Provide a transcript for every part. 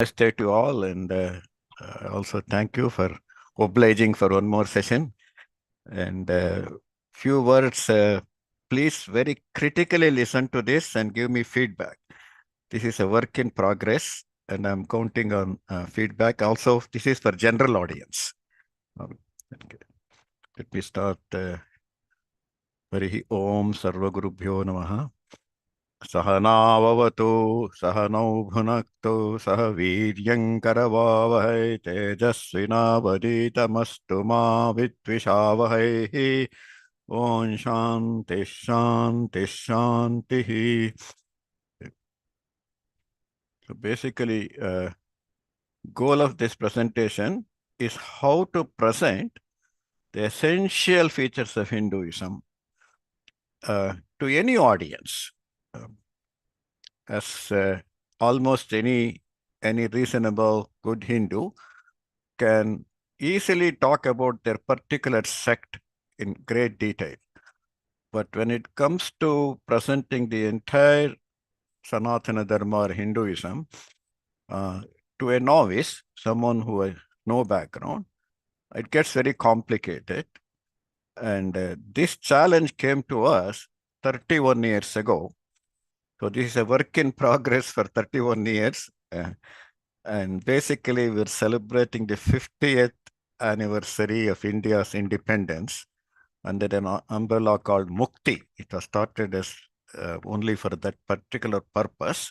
Namaste to all, and also thank you for obliging for one more session. And few words, please very critically listen to this and give me feedback. This is a work in progress, and I'm counting on feedback. Also, this is for general audience. Okay. Let me start. Harihi Om Sarva Gurubhyo Namaha. सहनाववतु सहनौ भुनक्तु सह वीर्यङ्करवावहै तेजस्विनावधीतमस्तु मा विद्विषावहैः ॐ शान्तिः शान्तिः शान्तिः. So basically, goal of this presentation is how to present the essential features of Hinduism to any audience. As almost any reasonable good Hindu can easily talk about their particular sect in great detail. But when it comes to presenting the entire Sanatana Dharma or Hinduism to a novice, someone who has no background, it gets very complicated. And this challenge came to us 31 years ago. So this is a work in progress for 31 years. And basically, we're celebrating the 50th anniversary of India's independence under an umbrella called Mukti. It was started as only for that particular purpose.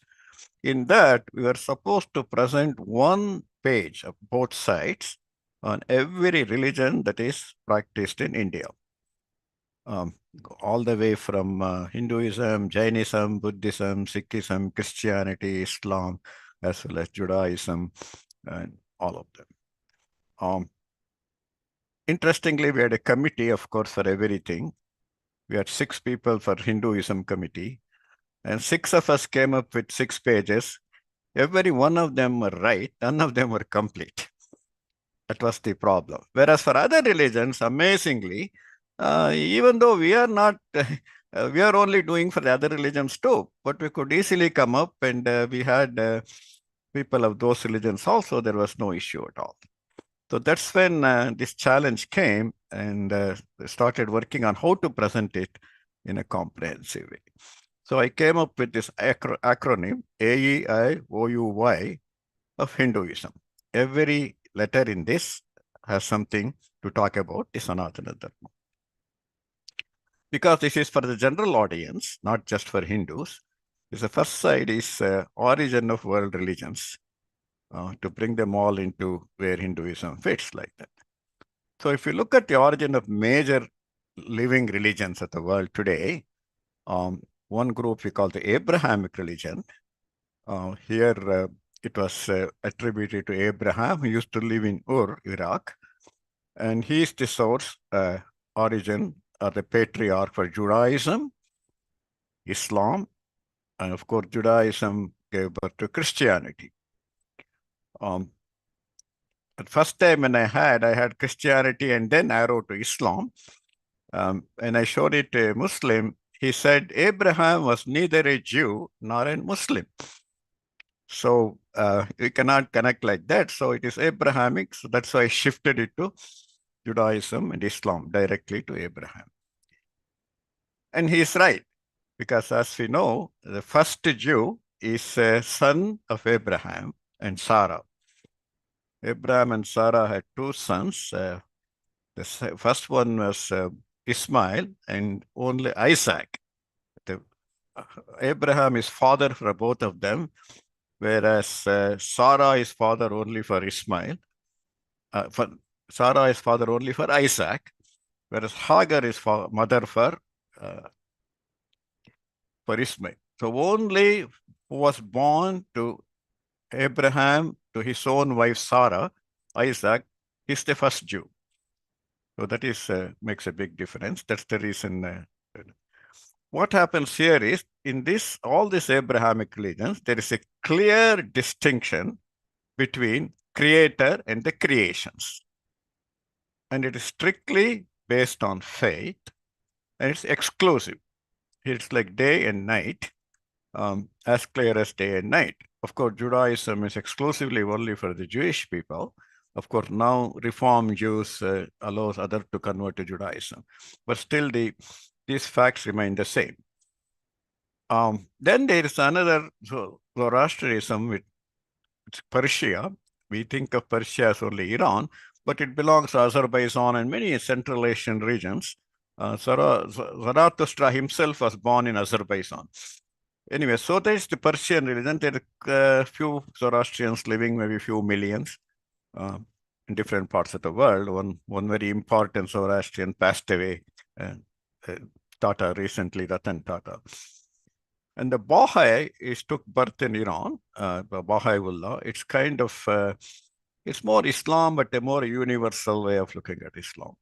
In that, we were supposed to present one page of both sides on every religion that is practiced in India. All the way from Hinduism, Jainism, Buddhism, Sikhism, Christianity, Islam, as well as Judaism, and all of them. Interestingly, we had a committee, of course, for everything. We had 6 people for Hinduism committee, and 6 of us came up with 6 pages. Every one of them were right, none of them were complete. That was the problem. Whereas for other religions, amazingly, even though we are not, we are only doing for the other religions too, but we could easily come up and we had people of those religions also, there was no issue at all. So that's when this challenge came and started working on how to present it in a comprehensive way. So I came up with this acronym, AEIOUY of Hinduism. Every letter in this has something to talk about the Sanatana Dharma. Because this is for the general audience, not just for Hindus, the first side is origin of world religions, to bring them all into where Hinduism fits like that. So if you look at the origin of major living religions of the world today, one group we call the Abrahamic religion. Here it was attributed to Abraham, who used to live in Ur, Iraq. And he is the source, origin, or the patriarch for Judaism, Islam, and of course, Judaism gave birth to Christianity. The first time when I had Christianity and then arrow to Islam. And I showed it to a Muslim. He said Abraham was neither a Jew nor a Muslim. So we cannot connect like that. So it is Abrahamic. So that's why I shifted it to Judaism and Islam directly to Abraham. And he's right, because as we know, the first Jew is a son of Abraham and Sarah. Abraham and Sarah had 2 sons. The first one was Ismail and only Isaac. Abraham is father for both of them, whereas Sarah is father only for Ismail. Sarah is father only for Isaac, whereas Hagar is mother for Ismail. So only who was born to Abraham, to his own wife Sarah, Isaac, is the first Jew. So that is makes a big difference. That's the reason. What happens here is, in all these Abrahamic religions, there is a clear distinction between creator and the creations. And it is strictly based on faith, and it's exclusive. It's like day and night, as clear as day and night. of course, Judaism is exclusively only for the Jewish people. Of course, now Reform Jews allows others to convert to Judaism, but still these facts remain the same. Then there is another Zoroastrianism, which Persia. We think of Persia as only Iran, but it belongs to Azerbaijan and many Central Asian regions. Zarathustra himself was born in Azerbaijan. Anyway, so there's the Persian religion. There are a few Zoroastrians living, maybe a few millions in different parts of the world. One very important Zoroastrian passed away, Tata recently, Ratan Tata. And the Baha'i took birth in Iran, Baha'u'llah. It's kind of, it's more Islam, but a more universal way of looking at Islam.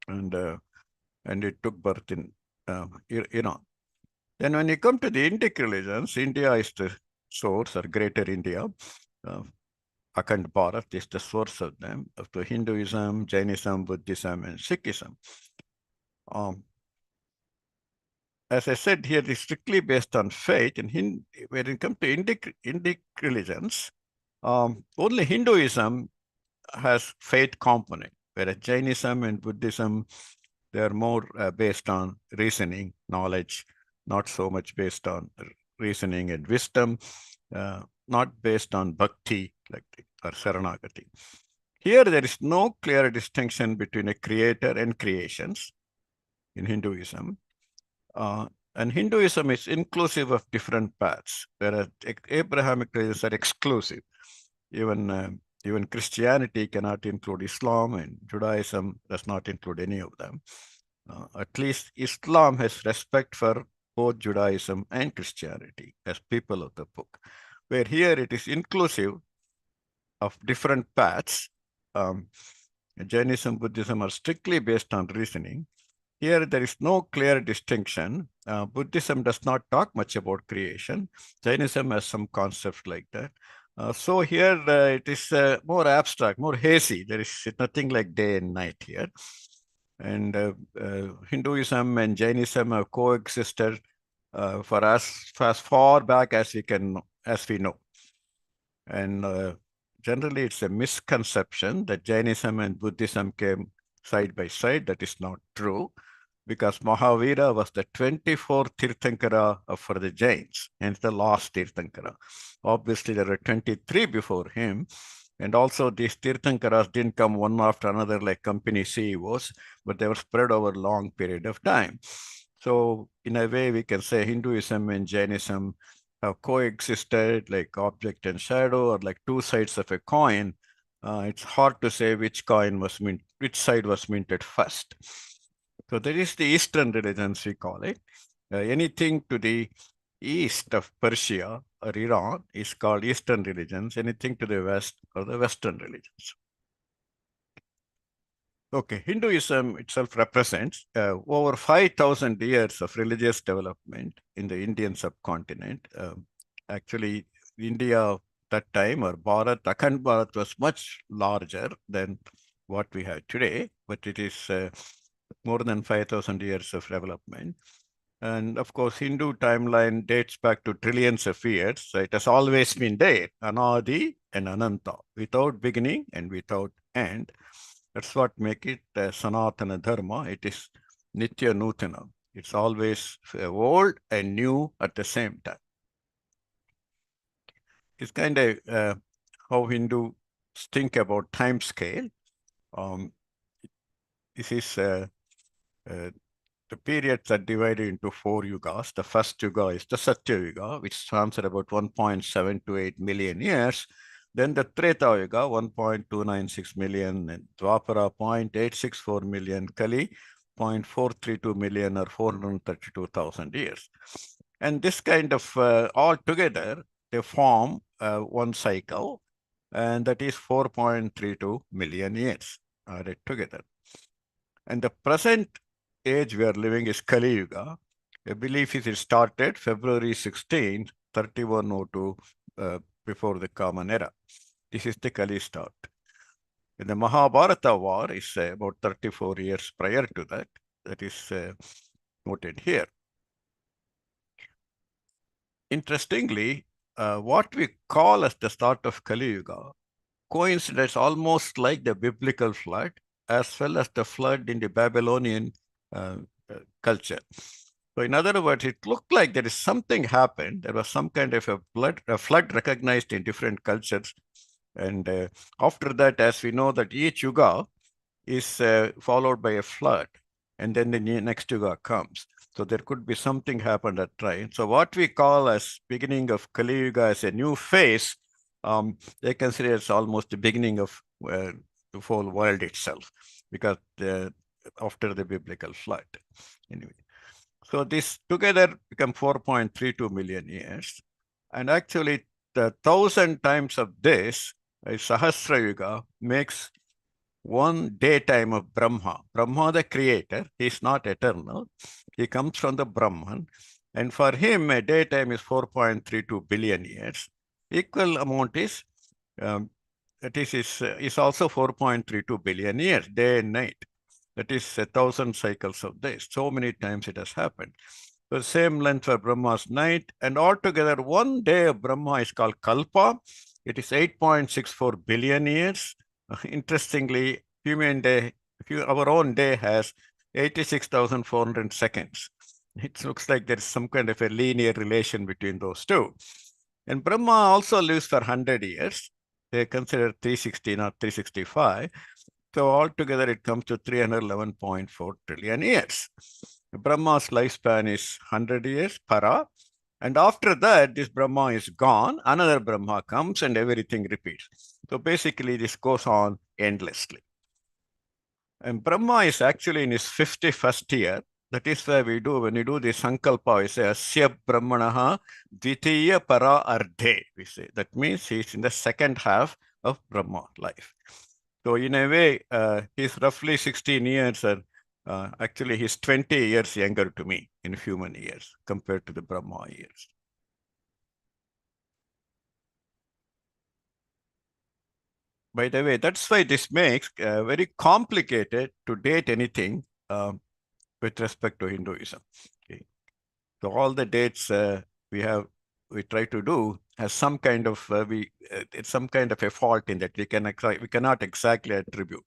And it took birth in Iran. Then when you come to the Indic religions, India is the source, or Greater India. Akhand Bharat is the source of them, of the Hinduism, Jainism, Buddhism, and Sikhism. As I said here, it's strictly based on faith. And when it comes to Indic religions, only Hinduism has faith component, whereas Jainism and Buddhism, they're more based on reasoning, knowledge, not so much based on reasoning and wisdom, not based on bhakti or saranagati. Here, there is no clear distinction between a creator and creations in Hinduism. And Hinduism is inclusive of different paths, whereas Abrahamic religions are exclusive. Even Christianity cannot include Islam, and Judaism does not include any of them. At least Islam has respect for both Judaism and Christianity as people of the book, where here it is inclusive of different paths. Jainism, Buddhism are strictly based on reasoning. Here, there is no clear distinction. Buddhism does not talk much about creation. Jainism has some concepts like that. So here, it is more abstract, more hazy. There is nothing like day and night here. And Hinduism and Jainism have coexisted for us as far back as we know. And generally, it's a misconception that Jainism and Buddhism came side by side. That is not true, because Mahavira was the 24th Tirthankara for the Jains, and the last Tirthankara. Obviously, there were 23 before him, and also these Tirthankaras didn't come one after another like company CEOs, but they were spread over a long period of time. So in a way, we can say Hinduism and Jainism have coexisted like object and shadow, or like two sides of a coin. It's hard to say which side was minted first. So that is the Eastern religions, we call it. Anything to the east of Persia or Iran is called Eastern religions. Anything to the west are the Western religions. Okay, Hinduism itself represents over 5,000 years of religious development in the Indian subcontinent. Actually, India that time, or Bharat, Akhand Bharat, was much larger than what we have today, but it is more than 5,000 years of development. And of course, Hindu timeline dates back to trillions of years. So it has always been there, Anadi and Ananta, without beginning and without end. That's what makes it Sanatana Dharma. It is Nitya Nutana. It's always old and new at the same time. It's kind of how Hindus think about time scale. This is the periods are divided into 4 yugas. The first yuga is the Satya Yuga, which stands at about 1.728 million years. Then the Treta Yuga, 1.296 million, and Dwapara, 0.864 million, Kali, 0.432 million, or 432,000 years. And this kind of all together, they form one cycle, and that is 4.32 million years added together. And the present age we are living is Kali Yuga. I believe it started February 16, 3102, before the Common Era. This is the Kali start. And the Mahabharata war is about 34 years prior to that. That is noted here. Interestingly, what we call as the start of Kali Yuga coincides almost like the biblical flood as well as the flood in the Babylonian uh, culture. So in other words, it looked like there is something happened. There was some kind of a flood recognized in different cultures. And after that, as we know that each yuga is followed by a flood, and then the next yuga comes. So there could be something happened at time. So what we call as beginning of Kali Yuga as a new phase, they consider it's almost the beginning of the whole world itself, because after the biblical flood. Anyway, so this together become 4.32 million years. And actually, the 1,000 times of this, Sahasra Yuga, makes one daytime of Brahma. Brahma, the creator, he's not eternal. He comes from the Brahman. And for him, a daytime is 4.32 billion years. Equal amount is, that is also 4.32 billion years, day and night. That is 1,000 cycles of this. So many times it has happened. The same length for Brahma's night, and altogether one day of Brahma is called Kalpa. It is 8.64 billion years. Interestingly, human day, our own day has 86,400 seconds. It looks like there is some kind of a linear relation between those two. And Brahma also lives for 100 years. They consider 360, not 365. So altogether, it comes to 311.4 trillion years. Brahma's lifespan is 100 years, para. And after that, this Brahma is gone. Another Brahma comes and everything repeats. So basically, this goes on endlessly. And Brahma is actually in his 51st year. That is why we do, when we do the Sankalpa, we say, Asya Brahmanaha Dvitiya Para Ardhe. We say, that means he's in the second half of Brahma life. So in a way, he's roughly 16 years, and actually he's 20 years younger to me in human years compared to the Brahma years. By the way, that's why this makes very complicated to date anything with respect to Hinduism. Okay. So all the dates we try to do has some kind of it's some kind of a fault in that we cannot exactly attribute.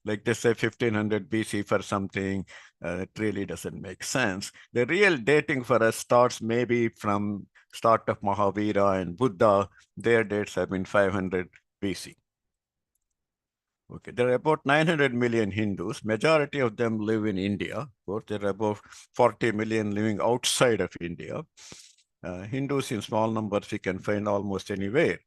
Like they say 1500 BC for something, it really doesn't make sense. The real dating for us starts maybe from start of Mahavira and Buddha. Their dates have been 500 BC. Okay, there are about 900 million Hindus. Majority of them live in India. Of course, there are about 40 million living outside of India. Hindus in small numbers we can find almost anywhere.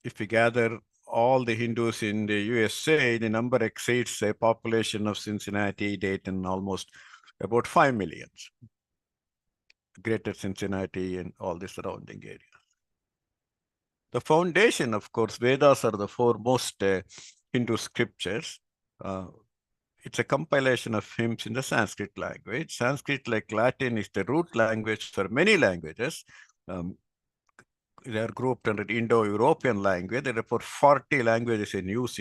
If we gather all the Hindus in the USA, the number exceeds a population of Cincinnati, Dayton, almost about 5 million. Greater Cincinnati and all the surrounding areas. The foundation, of course, Vedas are the foremost Hindu scriptures. It's a compilation of hymns in the Sanskrit language. Sanskrit, like Latin, is the root language for many languages. They are grouped under Indo-European language. There are about 40 languages in use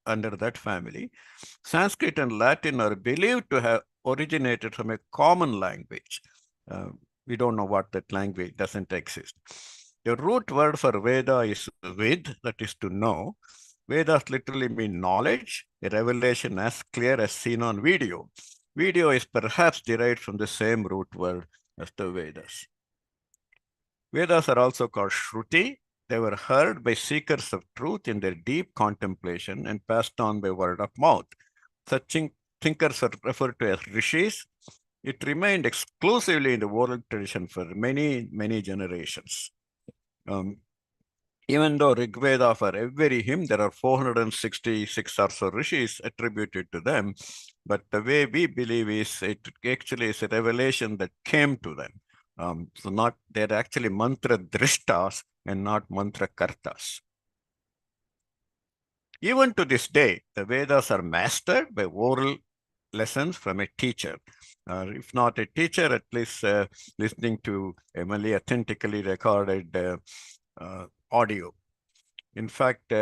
under that family. Sanskrit and Latin are believed to have originated from a common language. We don't know what that language doesn't exist. The root word for Veda is Ved, that is to know. Vedas literally mean knowledge, a revelation as clear as seen on video. Video is perhaps derived from the same root word as the Vedas. Vedas are also called Shruti. They were heard by seekers of truth in their deep contemplation and passed on by word of mouth. Such thinkers are referred to as rishis. It remained exclusively in the oral tradition for many, many generations. Even though Rig Veda, for every hymn, there are 466 or so rishis attributed to them, but the way we believe is it actually is a revelation that came to them. So they're actually mantra drishtas and not mantra kartas. Even to this day, the Vedas are mastered by oral lessons from a teacher. If not a teacher, at least listening to a really authentically recorded audio. In fact,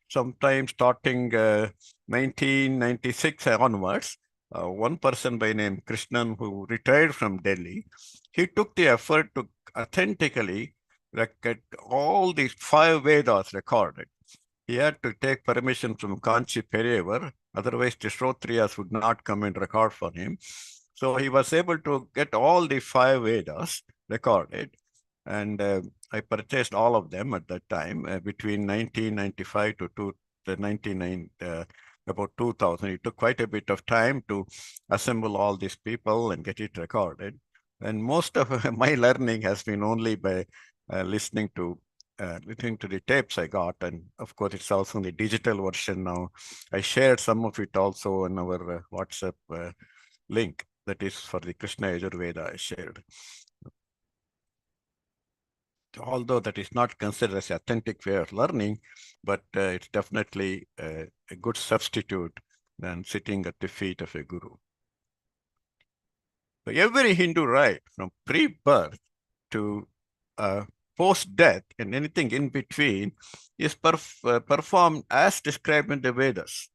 sometime starting 1996 onwards, one person by name Krishnan, who retired from Delhi, he took the effort to authentically get all these 5 Vedas recorded. He had to take permission from Kanchi Perever, otherwise the Shrotriyas would not come and record for him. So he was able to get all the 5 Vedas recorded, and I purchased all of them at that time between 1995 to 99, about 2000. It took quite a bit of time to assemble all these people and get it recorded. And most of my learning has been only by listening to the tapes I got, and of course it's also in the digital version now. I shared some of it also on our WhatsApp link that is for the Krishna Yajurveda I shared. Although that is not considered as an authentic way of learning, but it's definitely a good substitute than sitting at the feet of a guru. So every Hindu rite from pre-birth to post-death and anything in between is performed as described in the Vedas.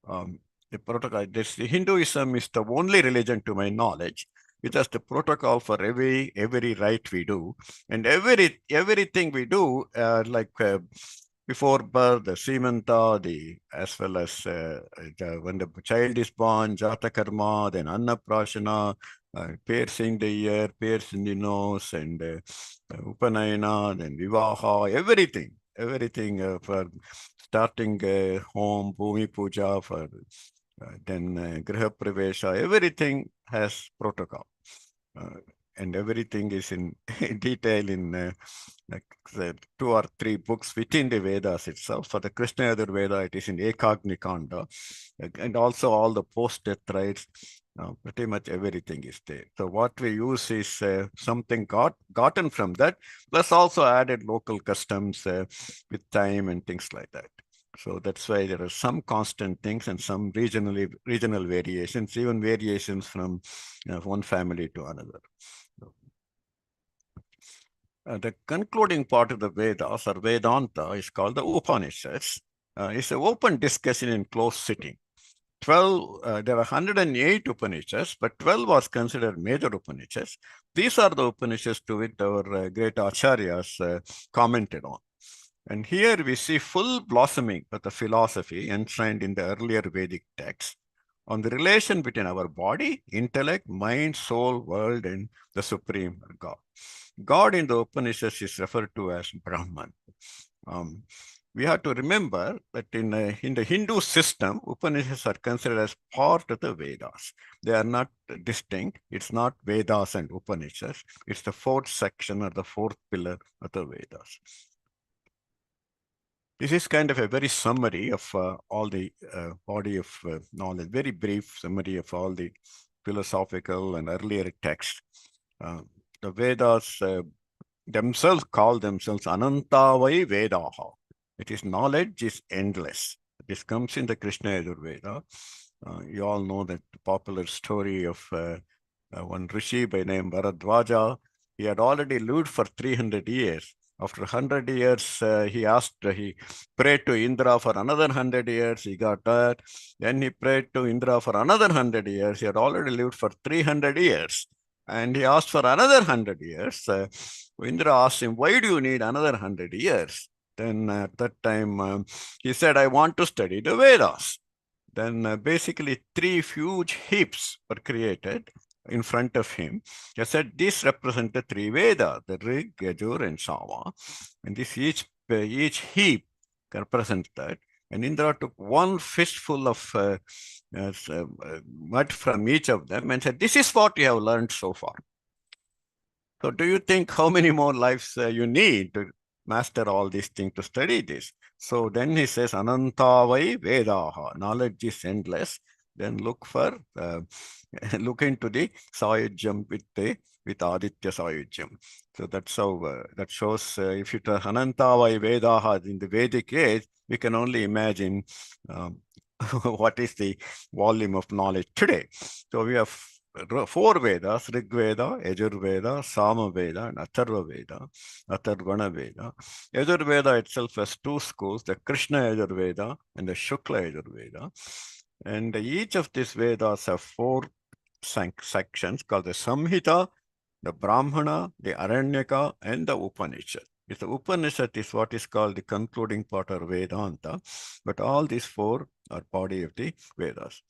The protocol, Hinduism is the only religion to my knowledge which has the protocol for every rite we do, and everything we do, before birth, the Simanta, as well as when the child is born, Jata Karma, then Annaprashana, piercing the ear, piercing the nose, and Upanayana, then Vivaha, everything for starting home, Bhumi Puja, for then Griha Pravesha, everything has protocol. And everything is in detail in like 2 or 3 books within the Vedas itself. For the Krishna Yajurveda, it is in Ekagni Kanda, and also all the post-death rites. Pretty much everything is there. So what we use is something gotten from that, plus also added local customs with time and things like that. So that's why there are some constant things and some regional variations, even variations from one family to another. The concluding part of the Vedas or Vedanta is called the Upanishads. It's an open discussion in closed sitting. 12, there are 108 Upanishads, but 12 was considered major Upanishads. These are the Upanishads to which our great Acharyas commented on. And here we see full blossoming of the philosophy enshrined in the earlier Vedic texts on the relation between our body, intellect, mind, soul, world, and the supreme God. God in the Upanishads is referred to as Brahman. We have to remember that in the Hindu system, Upanishads are considered as part of the Vedas. They are not distinct. It's not Vedas and Upanishads. It's the 4th section or the 4th pillar of the Vedas. This is kind of a very summary of all the body of knowledge, very brief summary of all the philosophical and earlier texts. The Vedas themselves call themselves Anantavai Vedaha. It is knowledge is endless. This comes in the Krishna Yajurveda. You all know that popular story of one rishi by name Bharadwaja. He had already lived for 300 years. After 100 years, he prayed to Indra for another 100 years. He got that. Then he prayed to Indra for another 100 years. He had already lived for 300 years. And he asked for another 100 years. Indra asked him, why do you need another 100 years? Then at that time, he said, I want to study the Vedas. Then basically 3 huge heaps were created in front of him. He said, these represent the 3 Vedas, the Rig, Yajur, and Sama. And this each heap represents that. And Indra took one fistful of mud from each of them and said, this is what you have learned so far. So do you think how many more lives you need to master all these things to study this? So then he says, Anantavai Vedaha, knowledge is endless. Then look into the Sayujam with Aditya Sayujam. So that's how that shows if you tell Anantavai Vedaha in the Vedic age, we can only imagine what is the volume of knowledge today. So we have 4 Vedas, Rig Veda, Yajur Veda, Sama Veda, and Atharva Veda, Atharvana Veda. Yajur Veda itself has 2 schools, the Krishna Yajur Veda and the Shukla Yajur Veda. And each of these Vedas have 4 sections called the Samhita, the Brahmana, the Aranyaka, and the Upanishad. It's the Upanishad is what is called the concluding part or Vedanta, but all these four are body of the Vedas.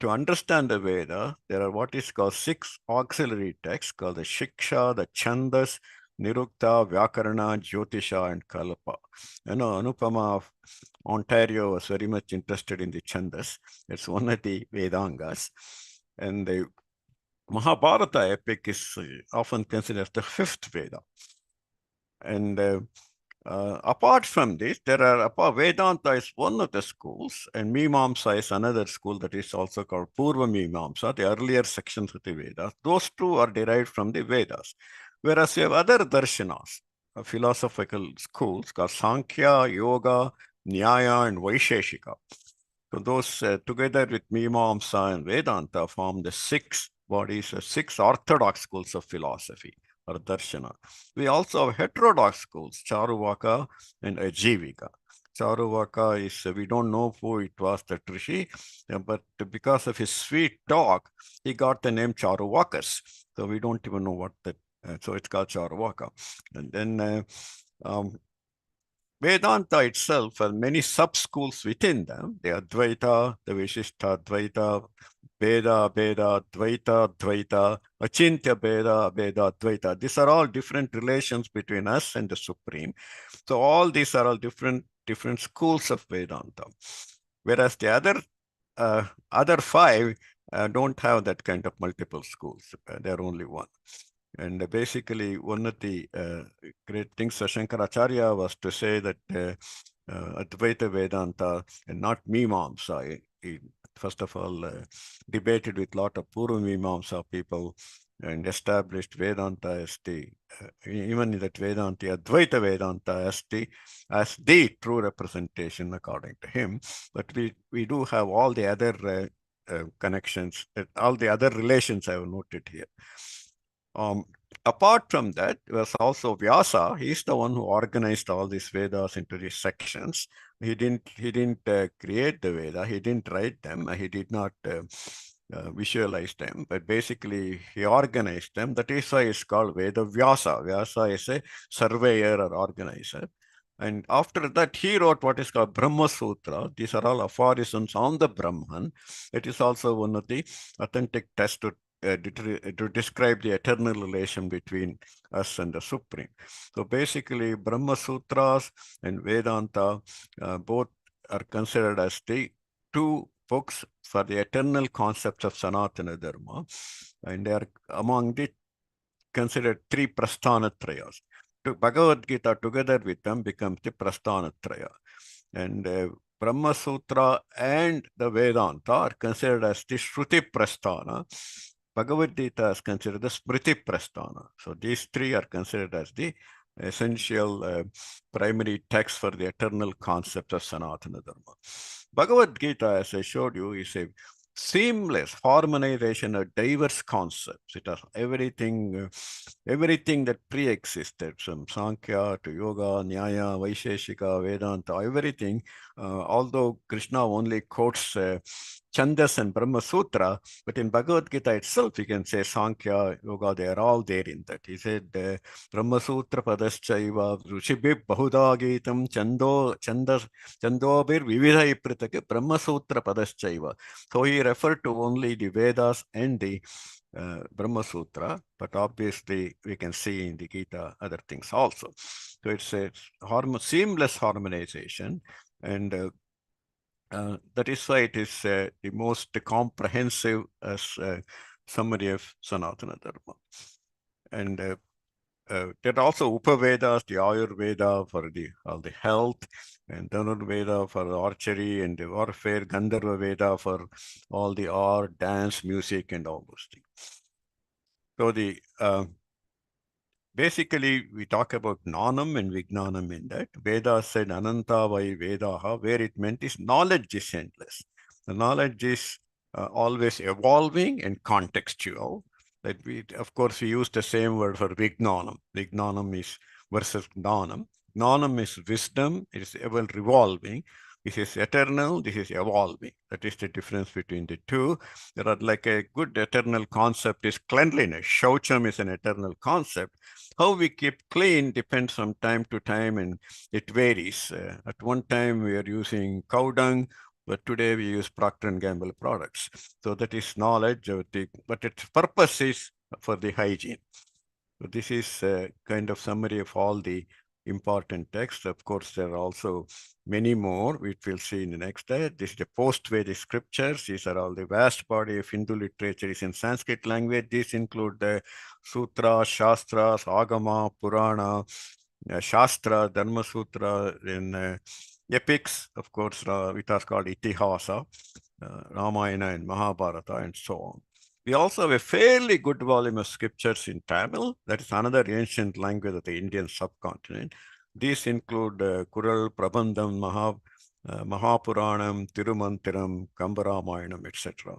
To understand the Veda, there are what is called 6 auxiliary texts called the Shiksha, the Chandas, Nirukta, Vyakarana, Jyotisha, and Kalpa. You know, Anupama of Ontario was very much interested in the Chandas. It's one of the Vedangas. And the Mahabharata epic is often considered as the 5th Veda. And apart from this, Vedanta is one of the schools, and Mimamsa is another school that is also called Purva Mimamsa, the earlier sections of the Vedas. Those two are derived from the Vedas. Whereas you have other darshanas, philosophical schools called Sankhya, Yoga, Nyaya, and Vaisheshika. So those together with Mimamsa and Vedanta form the 6 bodies, 6 orthodox schools of philosophy or darshana. We also have heterodox schools, Charuvaka and Ajivika. Charuvaka is, we don't know who it was, that Rishi, but because of his sweet talk, he got the name Charuvakas. So we don't even know what that, so it's called Charuvaka. And then Vedanta itself has many sub-schools within them. The Advaita, the Vishishta Advaita, Veda, Dvaita, Dvaita, Achintya Veda, Dvaita. These are all different relations between us and the Supreme. So all these are all different schools of Vedanta. Whereas the other 5 don't have that kind of multiple schools. They're only one. And basically, one of the great things Shankaracharya was to say that Advaita Vedanta and not Mimamsa. He first of all debated with a lot of Purva Mimamsa people and established Vedanta as the, even in that Vedanta, Advaita Vedanta as the true representation according to him. But we do have all the other connections, all the other relations I have noted here. Apart from that, was also Vyasa. He's the one who organized all these Vedas into these sections. He didn't create the Veda. He didn't write them. He did not visualize them. But basically, he organized them. That is why it's called Veda Vyasa. Vyasa is a surveyor or organizer. And after that, he wrote what is called Brahma Sutra. These are all aphorisms on the Brahman. It is also one of the authentic texts to describe the eternal relation between us and the Supreme. So basically, Brahma Sutras and Vedanta both are considered as the 2 books for the eternal concepts of Sanatana Dharma, and they are among the considered 3 Prasthanatrayas. Bhagavad Gita together with them becomes the Prasthanatraya. And Brahma Sutra and the Vedanta are considered as the Shruti Prasthana. Bhagavad Gita is considered the Smriti Prasthana. So these 3 are considered as the essential primary text for the eternal concept of Sanatana Dharma. Bhagavad Gita, as I showed you, is a seamless harmonization of diverse concepts. It has everything that pre-existed, from Sankhya to Yoga, Nyaya, Vaisheshika, Vedanta, everything. Although Krishna only quotes Chandas and Brahma Sutra, but in Bhagavad Gita itself, you can say Sankhya, Yoga, they are all there in that. He said, Brahma Sutra Padaschaiva, Rushibhib Bahuda Gitam, Chandobir Vividhai Pritake, Brahma Sutra Padaschaiva. So he referred to only the Vedas and the Brahma Sutra, but obviously we can see in the Gita other things also. So it's a seamless harmonization, and that is why it is the most comprehensive summary of Sanatana Dharma. And there are also Upavedas, the Ayurveda for all the health, and Dhanurveda for the archery and the warfare, Gandharva Veda for all the art, dance, music, and all those things. So the basically, we talk about Gnanam and Vijnanam in that. Veda said Ananta vai Vedaha, where it meant is knowledge is endless. The knowledge is always evolving and contextual. That we, of course, we use the same word for Vijnanam. Vijnanam is versus Gnanam. Gnanam is wisdom. It is ever revolving. This is eternal. This is evolving. That is the difference between the two. There are like a good eternal concept is cleanliness. Shaucham is an eternal concept. How we keep clean depends from time to time, and it varies. At one time, we are using cow dung, but today we use Procter and Gamble products. So that is knowledge, but its purpose is for the hygiene. So this is a kind of summary of all the important texts. Of course, there are also many more, which we'll see in the next day. This is the post-Vedic scriptures. These are all the vast body of Hindu literature is in Sanskrit language. These include the Sutras, Shastras, Agama, Purana, Shastra, Dharma Sutra, in epics, of course, it is called Itihasa, Ramayana and Mahabharata, and so on. We also have a fairly good volume of scriptures in Tamil. That is another ancient language of the Indian subcontinent. These include Kural, Prabandham, Mahapuranam, Tirumantiram, Kambaramayanam, etc.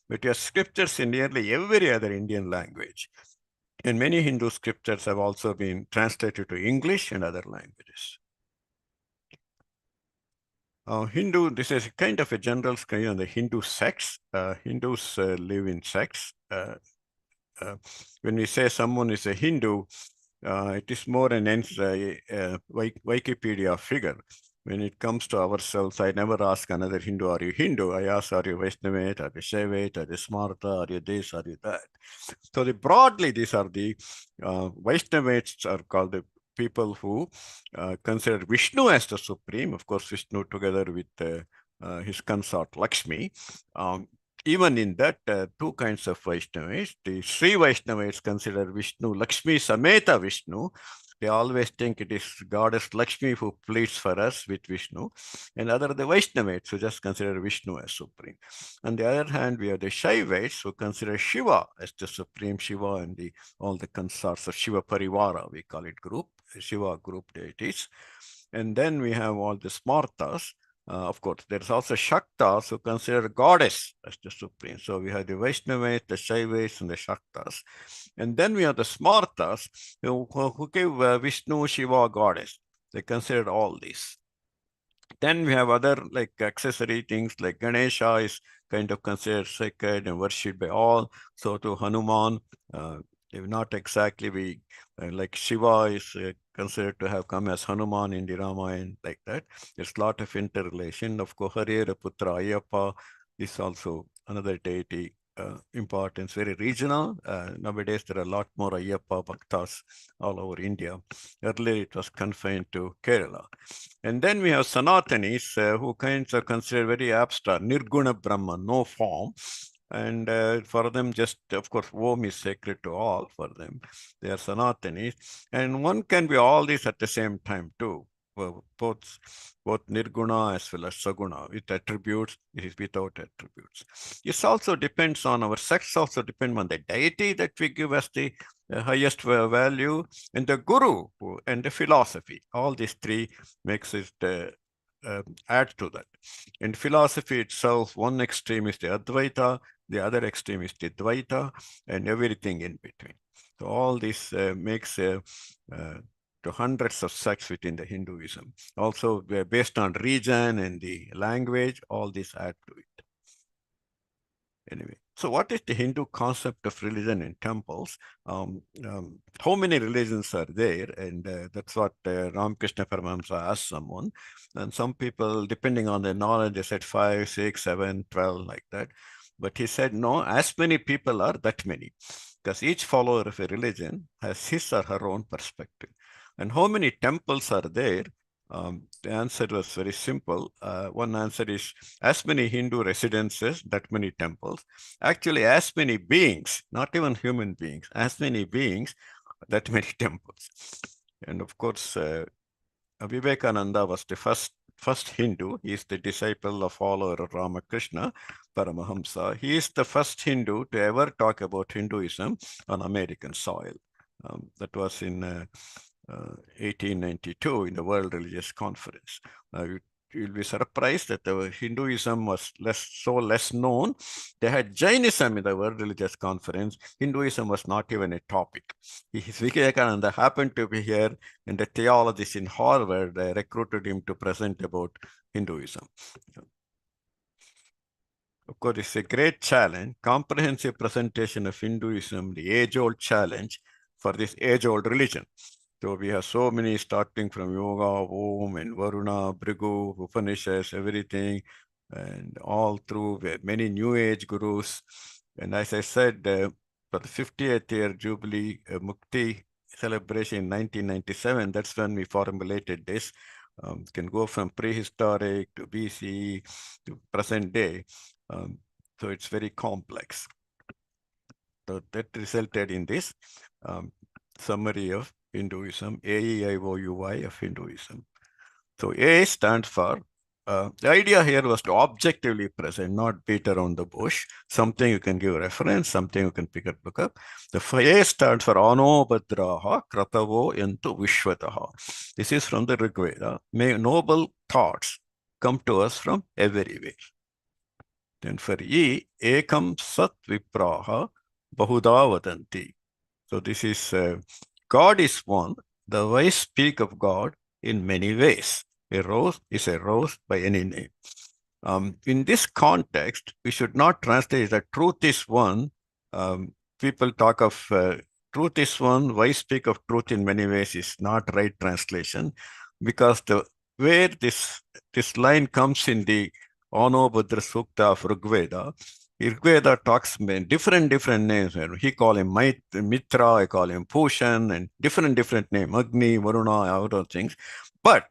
But you have scriptures in nearly every other Indian language. And many Hindu scriptures have also been translated to English and other languages. Hindu, this is kind of a general scale on the Hindu sects. Hindus live in sects. When we say someone is a Hindu, it is more an Wikipedia figure. When it comes to ourselves, I never ask another Hindu, are you Hindu? I ask, are you Vaishnavite, are you Shaivite, are you Smarta, are you this, are you that? So broadly, these are the Vaishnavites are called the people who consider Vishnu as the supreme. Of course, Vishnu together with his consort Lakshmi. Even in that, two kinds of Vaishnavites. The Sri Vaishnavites consider Vishnu Lakshmi Sameta Vishnu. They always think it is goddess Lakshmi who pleads for us with Vishnu. And other the Vaishnavites who just consider Vishnu as supreme. On the other hand, we have the Shaivites who consider Shiva as the supreme Shiva and all the consorts of Shiva Parivara, we call it group, Shiva group deities. And then we have all the Smartas. Of course, there's also Shaktas who consider goddess as the supreme. So we have the Vaishnavites, the Shaivites, and the Shaktas. And then we have the Smartas who give Vishnu, Shiva, goddess. They consider all these. Then we have other like accessory things like Ganesha is kind of considered sacred and worshipped by all. So to Hanuman, not exactly like Shiva is considered to have come as Hanuman in the Ramayana, like that. There's a lot of interrelation. Of course, Harira Putra Ayyappa is also another deity importance, very regional. Nowadays, there are a lot more Ayyappa Bhaktas all over India. Earlier, it was confined to Kerala. And then we have Sanatanis, who kinds are considered very abstract, Nirguna Brahma, no form. And for them, just of course, Om is sacred to all for them. They are Sanatanis. And one can be all these at the same time too. Both Nirguna as well as Saguna, with attributes, it is without attributes. It also depends on our sects, also depend on the deity that we give as the highest value, and the guru and the philosophy. All these three makes it add to that. In philosophy itself, one extreme is the Advaita, the other extreme is the Dvaita, and everything in between. So all this makes to hundreds of sects within the Hinduism. Also, based on region and the language, all this add to it. Anyway, so what is the Hindu concept of religion in temples? How many religions are there? And that's what Ramakrishna Paramahamsa asked someone. And some people, depending on their knowledge, they said 5, 6, 7, 12, like that. But he said, no, as many people are that many. Because each follower of a religion has his or her own perspective. And how many temples are there? The answer was very simple. One answer is as many Hindu residences, that many temples. Actually, as many beings, not even human beings, as many beings, that many temples. And of course, Vivekananda was the first Hindu. He is the disciple of follower of Ramakrishna Paramahamsa. He is the first Hindu to ever talk about Hinduism on American soil. That was in 1892 in the World Religious Conference. you'll be surprised that the Hinduism was less known. They had Jainism in the World Religious Conference. Hinduism was not even a topic. Vivekananda happened to be here, and the theologists in Harvard recruited him to present about Hinduism. Of course, it's a great challenge, comprehensive presentation of Hinduism, the age-old challenge for this age-old religion. So we have so many starting from Yoga, Om, and Varuna, Bhrigu, Upanishads, everything, and all through many New Age gurus. And as I said, for the 50th year Jubilee Mukti celebration in 1997, that's when we formulated this. Can go from prehistoric to BC to present day. So it's very complex. So that resulted in this summary of Hinduism, AEIOUY of Hinduism. So A stands for, the idea here was to objectively present, not beat around the bush, something you can give reference, something you can pick up, look up. The A stands for Ano Bhadraha Kratavo Yantu Vishwataha. This is from the Rig Veda. May noble thoughts come to us from everywhere. Then for E, Ekam Sat Vipraha Bahuda Vadanti. So this is God is one. The wise speak of God in many ways. A rose is a rose by any name. In this context, we should not translate that truth is one. People talk of truth is one, wise speak of truth in many ways is not right translation, because where this line comes in the Ano Bhadra Sukta of Rigveda, Rigveda talks different names. He call him Mitra, I call him Pushan, and different name, Agni, Varuna, all those things. But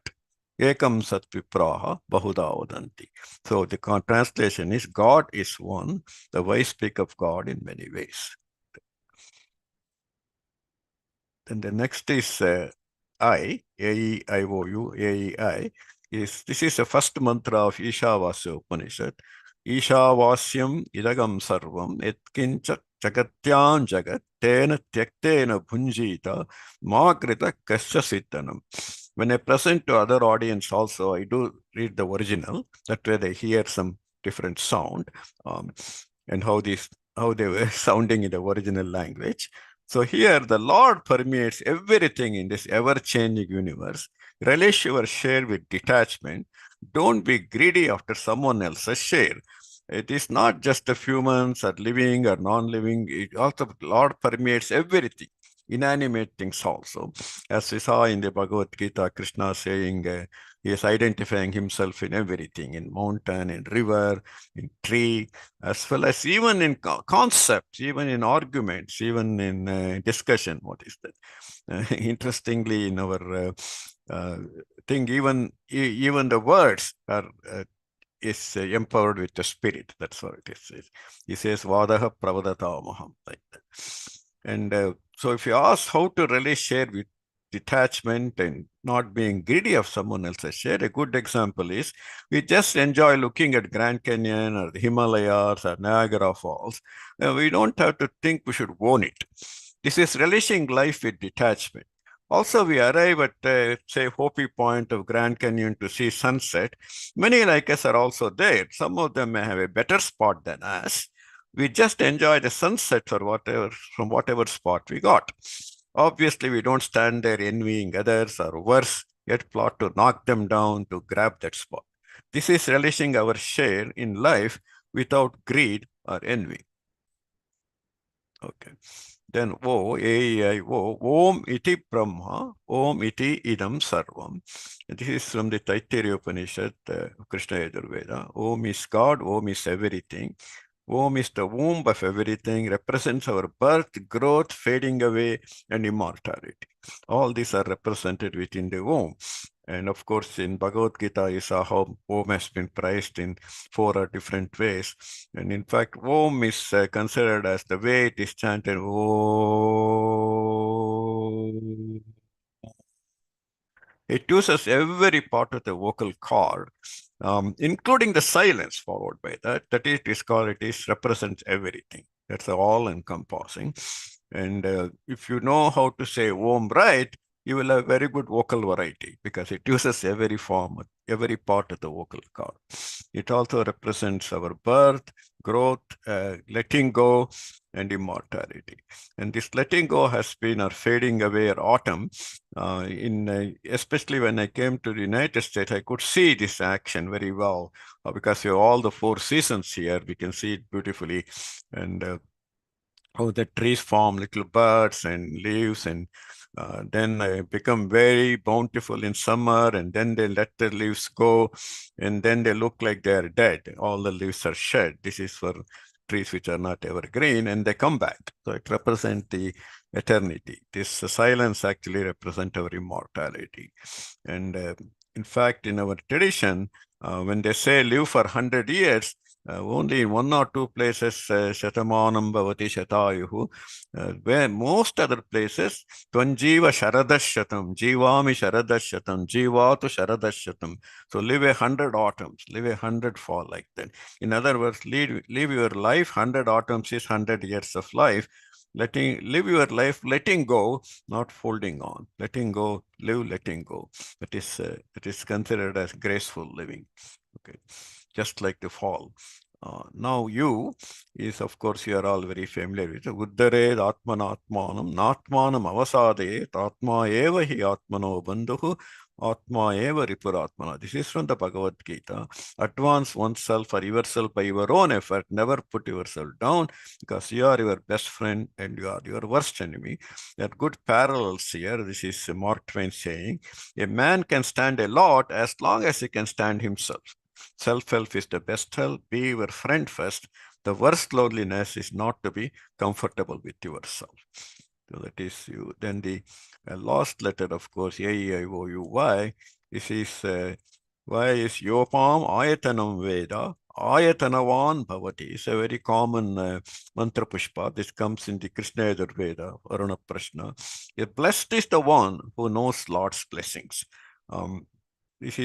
Ekam Sat Vipraha Bahuda Vadanti. So the translation is God is one. The wise speak of God in many ways. Then the next is I, AEIOU, AEI. This is the first mantra of Ishavasya Upanishad. Ishavasyam idagam sarvam etkincha jagatyam jagat tena tyaktena bhunjita magrita kasya siddhanam. When I present to other audience also, I do read the original. That way they hear some different sound and how they were sounding in the original language. So here the Lord permeates everything in this ever-changing universe. Relish your share with detachment. Don't be greedy after someone else's share. It is not just the humans or living or non-living. It also, the Lord permeates everything, inanimate things also. As we saw in the Bhagavad Gita, Krishna saying he is identifying himself in everything, in mountain, in river, in tree, as well as even in concepts, even in arguments, even in discussion. What is that? Interestingly, in our thing, even the words are is empowered with the spirit. That's what it is. He says, Vadaha Pravadatamaham, like that. And so if you ask how to really share with detachment and not being greedy of someone else's share, a good example is we just enjoy looking at Grand Canyon or the Himalayas or Niagara Falls. We don't have to think we should own it. This is relishing life with detachment. Also, we arrive at, say, Hopi Point of Grand Canyon to see sunset. Many like us are also there. Some of them may have a better spot than us. We just enjoy the sunset or whatever from whatever spot we got. Obviously, we don't stand there envying others or worse, yet plot to knock them down to grab that spot. This is relishing our share in life without greed or envy. Okay. Then O, AEIO, Om iti Brahma, Om iti idam sarvam. This is from the Taittiriya Upanishad, Krishna Yajurveda. Om is God, Om is everything. Om is the womb of everything, represents our birth, growth, fading away, and immortality. All these are represented within the womb. And of course, in Bhagavad Gita, you saw how Om has been prized in 4 different ways. And in fact, Om is considered as the way it is chanted, Om. It uses every part of the vocal cord, including the silence followed by that. That is called, it is represents everything. That's all encompassing. And if you know how to say Om right, you will have very good vocal variety because it uses every form every part of the vocal cord. It also represents our birth, growth, letting go, and immortality. And this letting go has been or fading away or autumn. Especially when I came to the United States, I could see this action very well because we have all the 4 seasons here. We can see it beautifully. And how the trees form little buds and leaves, and then become very bountiful in summer, and then they let the leaves go, and then they look like they're dead. All the leaves are shed. This is for trees which are not evergreen, and they come back. So it represents the eternity. This silence actually represents our immortality. And in fact, in our tradition, when they say live for 100 years, only in 1 or 2 places, Shatamanam Bhavati Shatayuhu, where most other places, Tvanjiva Sharadashatam, Jivami Sharadashatam, Jivatu Sharadashatam. So live 100 autumns, live 100 fall, like that. In other words, live your life, 100 autumns is 100 years of life. Live your life, letting go, not folding on. Letting go, live, letting go. That is considered as graceful living. Okay, just like the fall. Now you is, of course, you are all very familiar with Uddare Atmanatmanam Natmanam Avasade Atma Eva Hi Atmano Bandhu Atma Eva Ripuratmana. This is from the Bhagavad Gita. Advance oneself or yourself by your own effort. Never put yourself down, because you are your best friend and you are your worst enemy. There are good parallels here. This is Mark Twain saying, a man can stand a lot as long as he can stand himself. Self-help is the best help. Be your friend first. The worst loneliness is not to be comfortable with yourself. So that is you. Then the last letter, of course, AEIOUY. This is Y is Yopam Ayatanam Veda. Ayatanavan Bhavati. It's a very common mantra pushpa. This comes in the Krishna Yajurveda, Varuna Prashna. Blessed is the one who knows Lord's blessings. This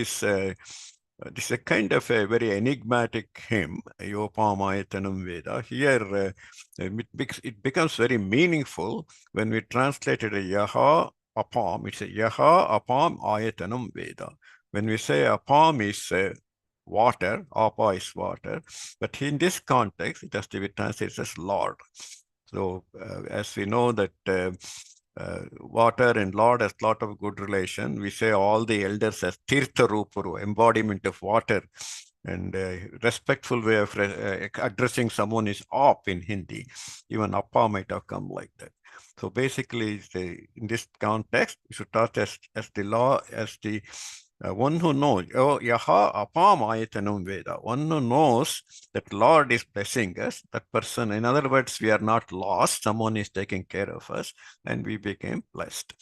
is a kind of a very enigmatic hymn, Yopamayatanam Veda. Here, it becomes very meaningful when we translated a Yaha Apam. It's a Yaha Apam Ayatanam Veda. When we say Apam is water, Apa is water, but in this context, it has to be translated as Lord. So, as we know that water and Lord has a lot of good relation. We say all the elders as Tirtha Rupuru, embodiment of water. And respectful way of addressing someone is Aap in Hindi. Even Appa might have come like that. So basically, in this context, we should talk as the law, as the one who knows, Yaha Apam Ayatanam Veda, one who knows that Lord is blessing us, that person, in other words, we are not lost, someone is taking care of us, and we became blessed.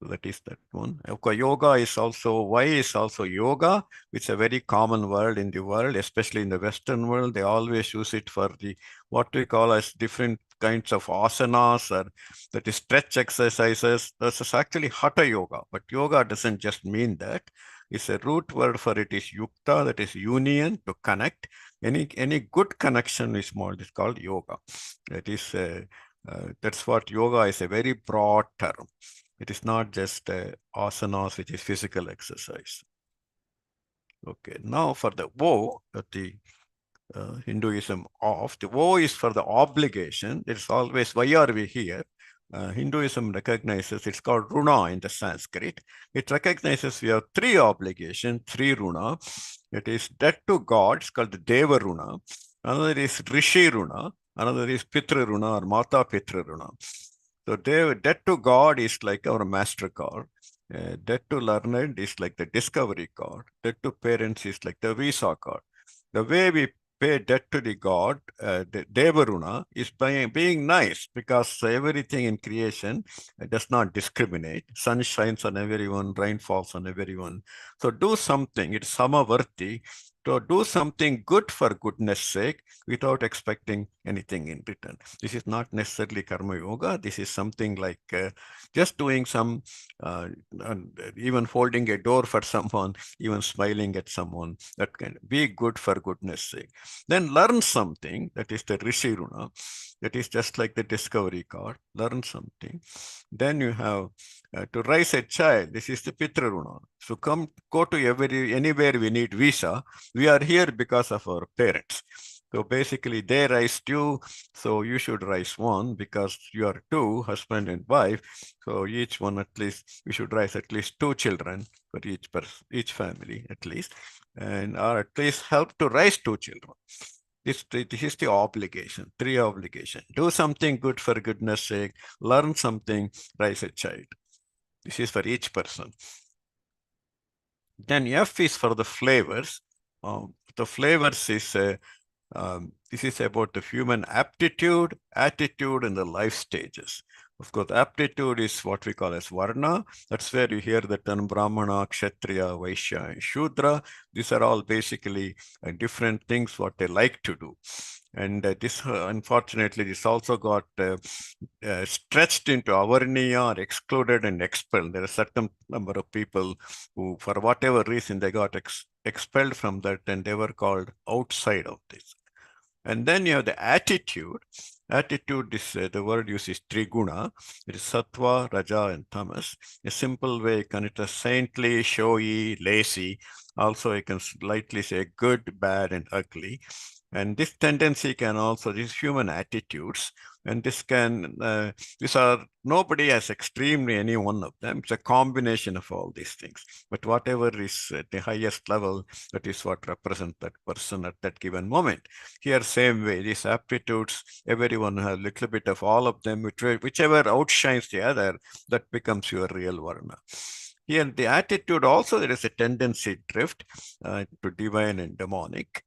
So that is that one. Okay, yoga is also, why is also yoga, which is a very common word in the world, especially in the Western world. They always use it for the, what we call as different kinds of asanas, or that is stretch exercises. This is actually hatha yoga, but yoga doesn't just mean that. It's a root word for it is yukta, that is union, to connect. Any good connection is more, it's called yoga. That is, that's what yoga is, a very broad term. It is not just asanas, which is physical exercise. Okay, now for the wo, the Hinduism of, the wo is for the obligation. It's always, why are we here? Hinduism recognizes, it's called runa in the Sanskrit. It recognizes we have 3 obligations, 3 runa. It is debt to God, it's called the Deva runa. Another is Rishi runa. Another is Pitra runa or Mata Pitra runa. So debt to God is like our MasterCard. Debt to learned is like the Discovery card. Debt to parents is like the Visa card. The way we pay debt to the God, the Devaruna, is by being nice, because everything in creation does not discriminate. Sun shines on everyone, rain falls on everyone. So do something, it's samavarti, to do something good for goodness sake without expecting anything in return. This is not necessarily karma yoga. This is something like just doing some, even holding a door for someone, even smiling at someone. That can be good for goodness sake. Then learn something, that is the Rishi Runa. That is just like the discovery card. Learn something. Then you have to raise a child. This is the Pitraruna. So go to anywhere we need visa. We are here because of our parents. So basically, they raised you, so you should raise one because you are two, husband and wife. So each one at least, we should raise at least two children for each person, each family at least, and or at least help to raise two children. This is the obligation, three obligation. Do something good for goodness sake, learn something, raise a child. This is for each person. Then F is for the flavors. The flavors is this is about the human aptitude, attitude, and the life stages. Of course, aptitude is what we call as varna. That's where you hear the term Brahmana, Kshatriya, Vaishya, and Shudra. These are all basically different things what they like to do. And this, unfortunately, this also got stretched into avarniya or excluded and expelled. There are a certain number of people who, for whatever reason, they got expelled from that and they were called outside of this. And then you have the attitude. Attitude is the word used is triguna. It is sattva, raja, and tamas. A simple way, you can it is saintly, showy, lazy. Also, you can lightly say good, bad, and ugly. And this tendency can also, these human attitudes, and this can, these are, nobody has extremely any one of them. It's a combination of all these things. But whatever is at the highest level, that is what represents that person at that given moment. Here, same way, these aptitudes, everyone has a little bit of all of them, whichever outshines the other, that becomes your real varna. Here, the attitude also, there is a tendency drift to divine and demonic.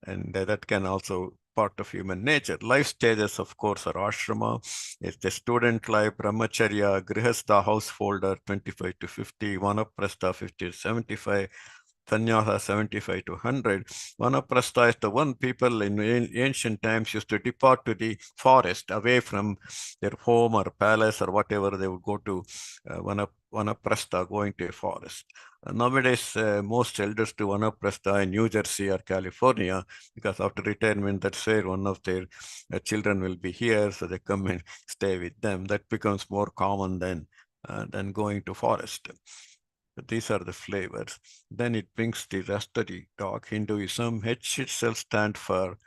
And that can also part of human nature. Life stages, of course, are ashrama. It's the student life, brahmacharya, grihastha, householder, 25 to 50, vanaprastha, 50 to 75, sannyasa, 75 to 100. Vanaprastha is the one people in ancient times used to depart to the forest, away from their home or palace or whatever. They would go to vanaprastha, going to a forest. Nowadays, most elders do vanaprastha in New Jersey or California, because after retirement, that's where one of their children will be here, so they come and stay with them. That becomes more common than going to forest. But these are the flavors. Then it brings the rest of the talk. Hinduism, H itself stands for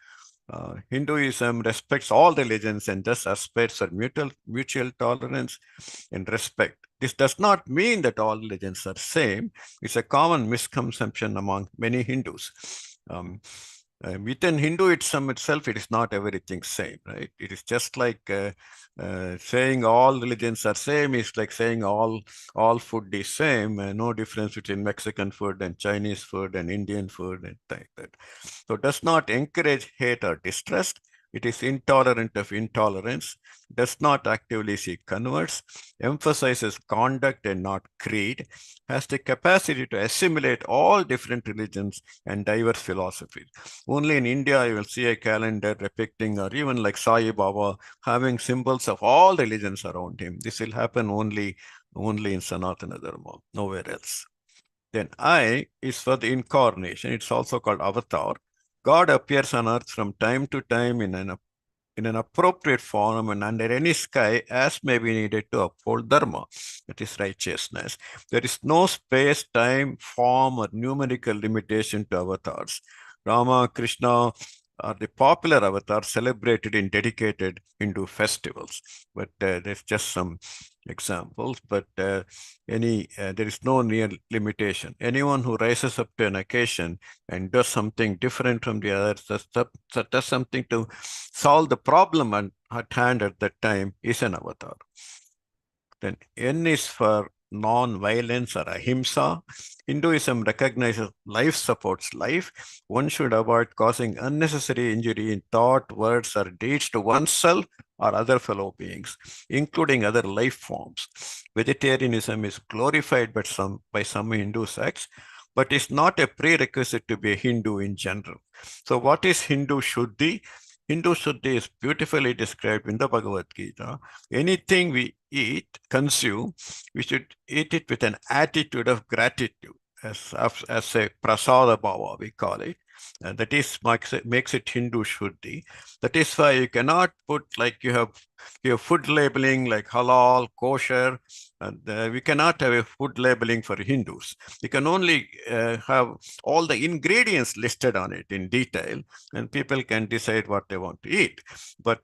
Hinduism respects all religions and thus aspires for mutual tolerance and respect. This does not mean that all religions are same. It's a common misconception among many Hindus. Within Hinduism itself, it is not everything same, right? It is just like saying all religions are same is like saying all food is same. No difference between Mexican food and Chinese food and Indian food and like that. So it does not encourage hate or distrust. It is intolerant of intolerance, does not actively seek converts, emphasizes conduct and not creed, has the capacity to assimilate all different religions and diverse philosophies. Only in India, you will see a calendar depicting, or even like Sai Baba, having symbols of all religions around him. This will happen only in Sanatana Dharma, nowhere else. Then I is for the incarnation. It's also called avatar. God appears on earth from time to time in an appropriate form and under any sky as may be needed to uphold dharma, that is righteousness. There is no space, time, form, or numerical limitation to avatars. Rama, Krishna are the popular avatars celebrated in dedicated Hindu festivals. But there's just some examples, but there is no near limitation. Anyone who rises up to an occasion and does something different from the others, does something to solve the problem at hand at that time, is an avatar. Then N is for non-violence or ahimsa. Hinduism recognizes life supports life. One should avoid causing unnecessary injury in thought, words, or deeds to oneself or other fellow beings, including other life forms. Vegetarianism is glorified by some Hindu sects, but is not a prerequisite to be a Hindu in general. So what is Hindu Shuddhi? Hindu Shuddhi is beautifully described in the Bhagavad Gita. Anything we eat, consume, we should eat it with an attitude of gratitude. as a prasada bhava, we call it. And that is makes it Hindu Shuddhi. That is why you cannot put like you have food labeling like halal, kosher. And we cannot have a food labeling for Hindus. You can only have all the ingredients listed on it in detail, and people can decide what they want to eat. But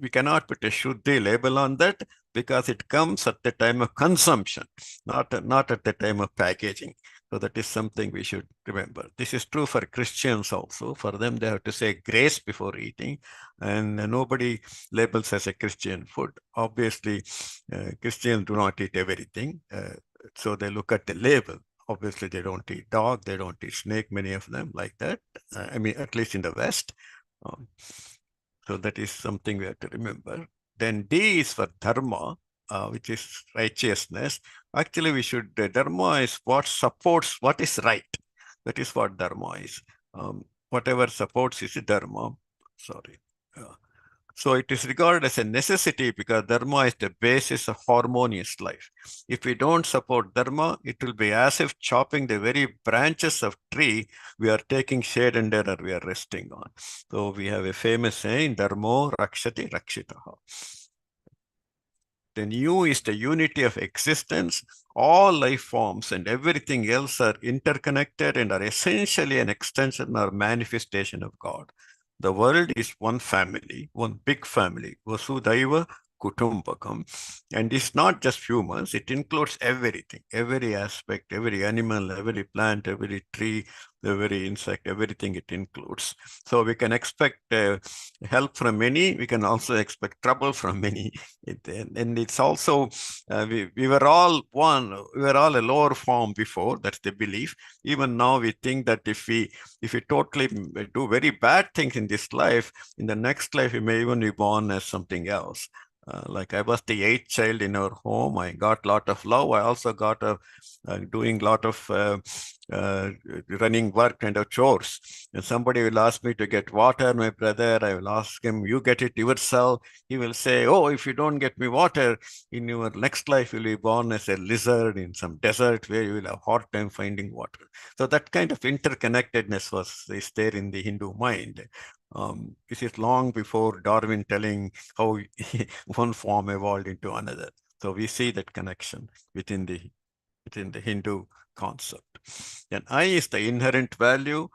we cannot put a Shuddhi label on that because it comes at the time of consumption, not at the time of packaging. So that is something we should remember. This is true for Christians also. For them, they have to say grace before eating, and nobody labels as a Christian food. Obviously, Christians do not eat everything, so they look at the label. Obviously, they don't eat dog, they don't eat snake, many of them like that. I mean, at least in the West. Um, so that is something we have to remember. Then D is for dharma, which is righteousness. Actually, we should, dharma is what supports what is right. That is what dharma is. Whatever supports is dharma. Sorry. So it is regarded as a necessity because dharma is the basis of harmonious life. If we don't support dharma, it will be as if chopping the very branches of tree we are taking shade and or we are resting on. So we have a famous saying, dharmo rakshati rakshitaha. Then U is the unity of existence. All life forms and everything else are interconnected and are essentially an extension or manifestation of God. The world is one family, one big family, Vasudhaiva Kutumbakam. And it's not just humans, it includes everything, every aspect, every animal, every plant, every tree, every insect, everything it includes. So we can expect help from many, we can also expect trouble from many. And it's also, we were all one, we were all a lower form before, that's the belief. Even now we think that if we totally do very bad things in this life, in the next life we may even be born as something else. Like I was the eighth child in our home. I got a lot of love. I also got doing a lot of uh, running work kind of chores. And somebody will ask me to get water, my brother. I will ask him, you get it yourself. He will say, oh, if you don't get me water, in your next life, you'll be born as a lizard in some desert where you will have a hard time finding water. So that kind of interconnectedness is there in the Hindu mind. This is long before Darwin telling how one form evolved into another. So we see that connection within the Hindu concept. And I is the inherent value.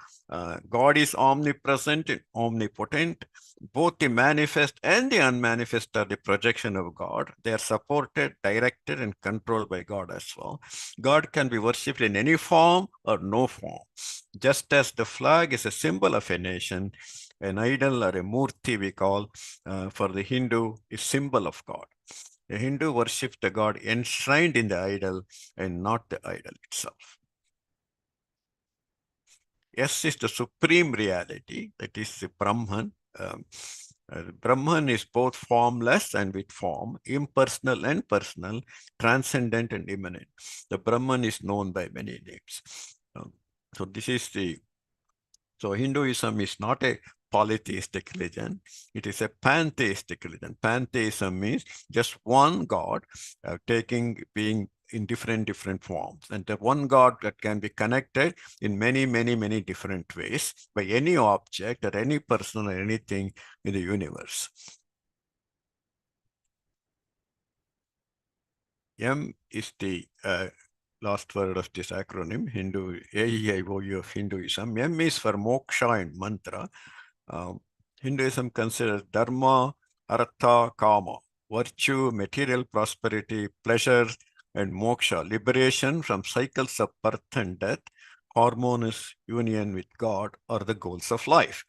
God is omnipresent and omnipotent. Both the manifest and the unmanifest are the projection of God. They are supported, directed, and controlled by God as well. God can be worshipped in any form or no form. Just as the flag is a symbol of a nation, an idol or a murti we call for the Hindu is symbol of God. A Hindu worships the God enshrined in the idol and not the idol itself. S is the supreme reality, that is the Brahman. Brahman is both formless and with form, impersonal and personal, transcendent and immanent. The Brahman is known by many names. So this is so Hinduism is not a polytheistic religion. It is a pantheistic religion. Pantheism means just one God being in different forms. And the one God that can be connected in many different ways by any object or any person or anything in the universe. M is the last word of this acronym, AEIOUY of Hinduism. M is for moksha and mantra. Hinduism considers dharma, artha, kama, virtue, material prosperity, pleasure, and moksha, liberation from cycles of birth and death, harmonious union with God, are the goals of life.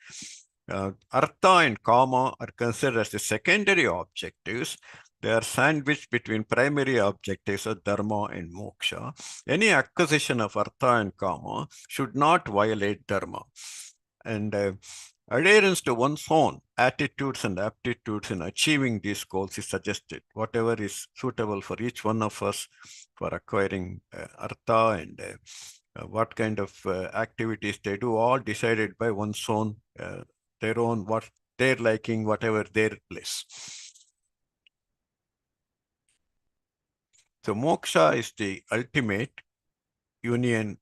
Artha and kama are considered as the secondary objectives. They are sandwiched between primary objectives of dharma and moksha. Any acquisition of artha and kama should not violate dharma. And adherence to one's own attitudes and aptitudes in achieving these goals is suggested. Whatever is suitable for each one of us for acquiring artha and what kind of activities they do, all decided by one's own, what their liking, whatever their bliss. So moksha is the ultimate union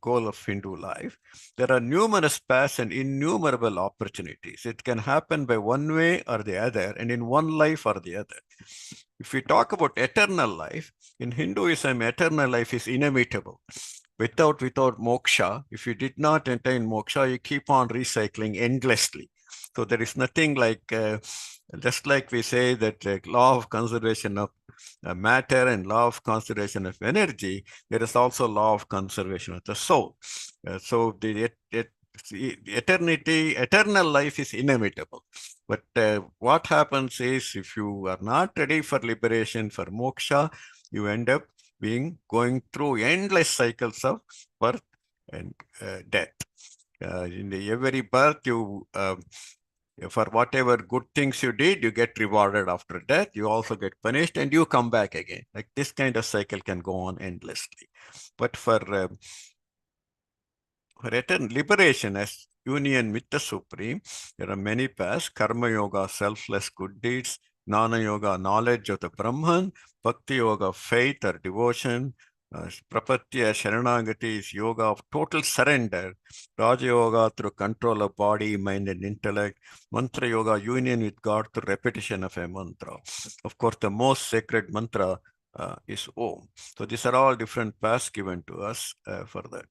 goal of Hindu life, there are numerous paths and innumerable opportunities. It can happen by one way or the other, and in one life or the other. If we talk about eternal life, in Hinduism, eternal life is inevitable. Without moksha, if you did not attain moksha, you keep on recycling endlessly. So there is nothing like, just like we say that law of conservation of matter and law of conservation of energy, there is also law of conservation of the soul. So the eternal life is inevitable. But what happens is, if you are not ready for liberation, for moksha, you end up going through endless cycles of birth and death. In every birth, you for whatever good things you did, you get rewarded after death. You also get punished, and you come back again. Like this kind of cycle can go on endlessly. But for eternal liberation as union with the Supreme, there are many paths: Karma Yoga, selfless good deeds; Jnana Yoga, knowledge of the Brahman; Bhakti Yoga, faith or devotion; Prapatya, Sharanagati is yoga of total surrender; Raja Yoga, through control of body, mind, and intellect; Mantra Yoga, union with God through repetition of a mantra. Of course, the most sacred mantra is Om. So these are all different paths given to us for that.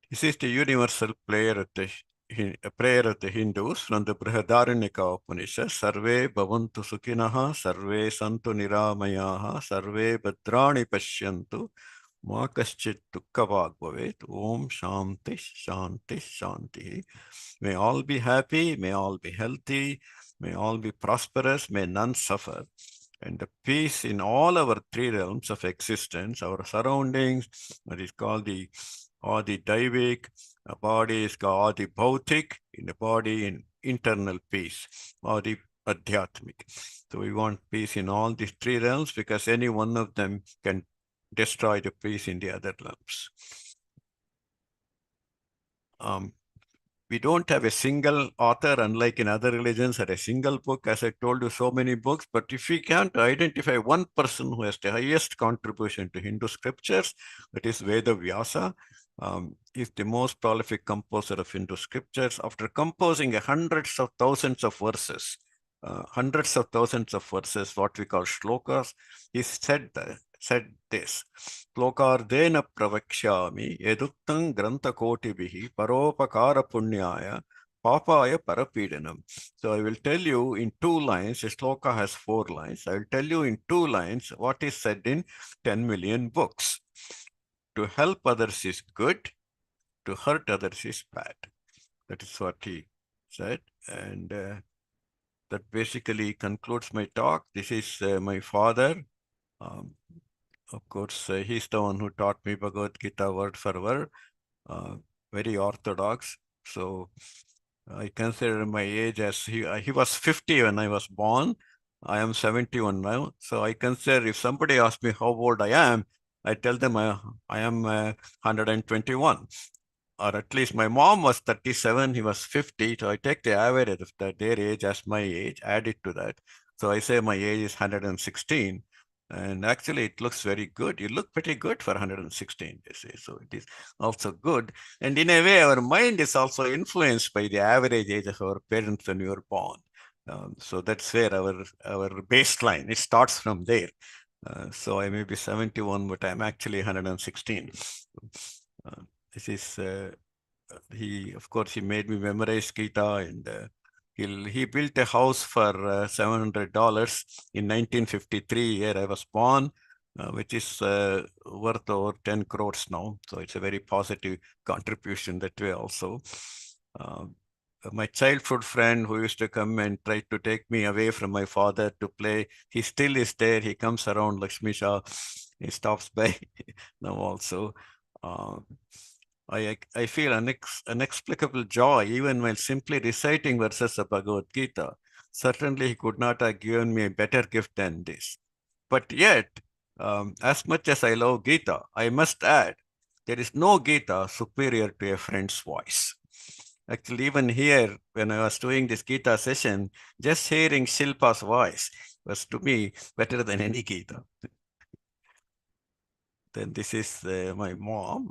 This is the universal prayer of the Hindus from the Brihadaranyaka Upanishad. Sarve bhavantu sukhinaha, sarve santu niramayaha, sarve bhadrani pashyantu, ma kaschit dukkhavag bhavet. Om shanti, shanti, shanti. May all be happy, may all be healthy, may all be prosperous, may none suffer. And the peace in all our three realms of existence, our surroundings, what is called the Adi Daivik, a body is called Adi Bhautik, in the body in internal peace, Adi Adhyatmik. So we want peace in all these three realms because any one of them can destroy the peace in the other realms. We don't have a single author, unlike in other religions, or a single book. As I told you, so many books. But if we can't identify one person who has the highest contribution to Hindu scriptures, that is Veda Vyasa, is the most prolific composer of Hindu scriptures. After composing hundreds of thousands of verses, what we call shlokas, he said this: Slokardena pravakshami eduktam grantha kotibihi paropakara punyaya papaya parapidanam. So I will tell you in 2 lines. A shloka has 4 lines. I will tell you in 2 lines what is said in 10 million books. To help others is good, to hurt others is bad. That is what he said. And that basically concludes my talk. This is my father. Of course, he's the one who taught me Bhagavad Gita word for word, very orthodox. So I consider my age as he was 50 when I was born. I am 71 now. So I consider, if somebody asks me how old I am, I tell them I am 121. Or at least my mom was 37, he was 50. So I take the average of their age as my age, add it to that. So I say my age is 116. And actually, it looks very good. You look pretty good for 116, they say. So it is also good. And in a way, our mind is also influenced by the average age of our parents when we were born. So that's where our baseline, it starts from there. So I may be 71, but I'm actually 116. This is, of course, he made me memorize Gita, and he built a house for $700 in 1953, year I was born, which is worth over 10 crores now. So it's a very positive contribution that way also. My childhood friend who used to come and try to take me away from my father to play, he still is there. He comes around, Lakshmi Shah. He stops by now also. I feel inexplicable joy even while simply reciting verses of Bhagavad Gita. Certainly, he could not have given me a better gift than this. But yet, as much as I love Gita, I must add, there is no Gita superior to a friend's voice. Actually, even here, when I was doing this Gita session, just hearing Shilpa's voice was to me better than any Gita. Then this is my mom.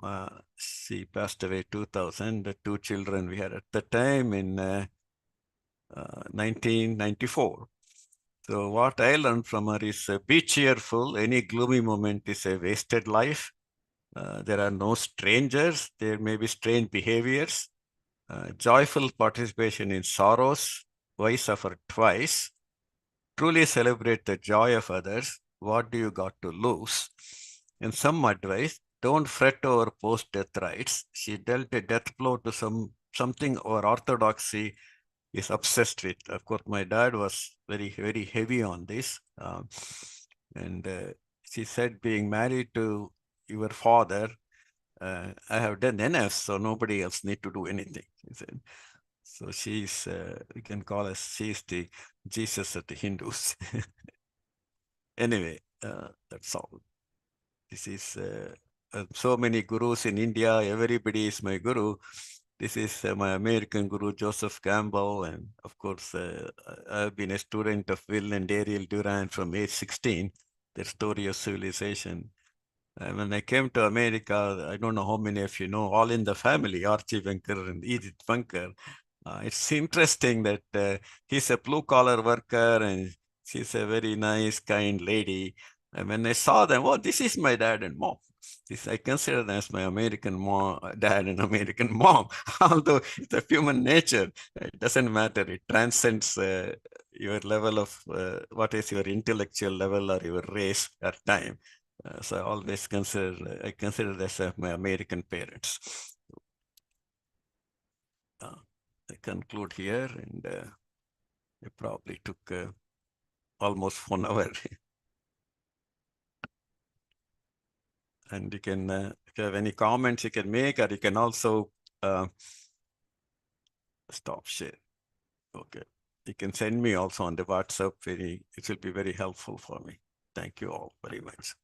She passed away 2000. The two children we had at the time in 1994. So what I learned from her is be cheerful. Any gloomy moment is a wasted life. There are no strangers. There may be strange behaviors. Joyful participation in sorrows. Why suffer twice? Truly celebrate the joy of others. What do you got to lose? And some advice, don't fret over post-death rites. She dealt a death blow to something our orthodoxy is obsessed with. Of course, my dad was very, very heavy on this. And she said, being married to your father, I have done enough, so nobody else need to do anything. She said. So she's, we can call her, she's the Jesus of the Hindus. Anyway, that's all. This is so many gurus in India. Everybody is my guru. This is my American guru, Joseph Campbell. And of course, I've been a student of Will and Ariel Durant from age 16, their story of civilization. When I came to America, I don't know how many of you know, all in the family, Archie Bunker and Edith Bunker. It's interesting that he's a blue collar worker and she's a very nice, kind lady. And when I saw them, oh, this is my dad and mom. This I consider them as my American mom, dad and American mom. Although it's a human nature, it doesn't matter. It transcends your level of what is your intellectual level or your race or time. So I always I consider this as my American parents. I conclude here, and it probably took almost 1 hour. And you can, if you have any comments, you can make, or you can also stop share. Okay. You can send me also on the WhatsApp. It will be very helpful for me. Thank you all very much.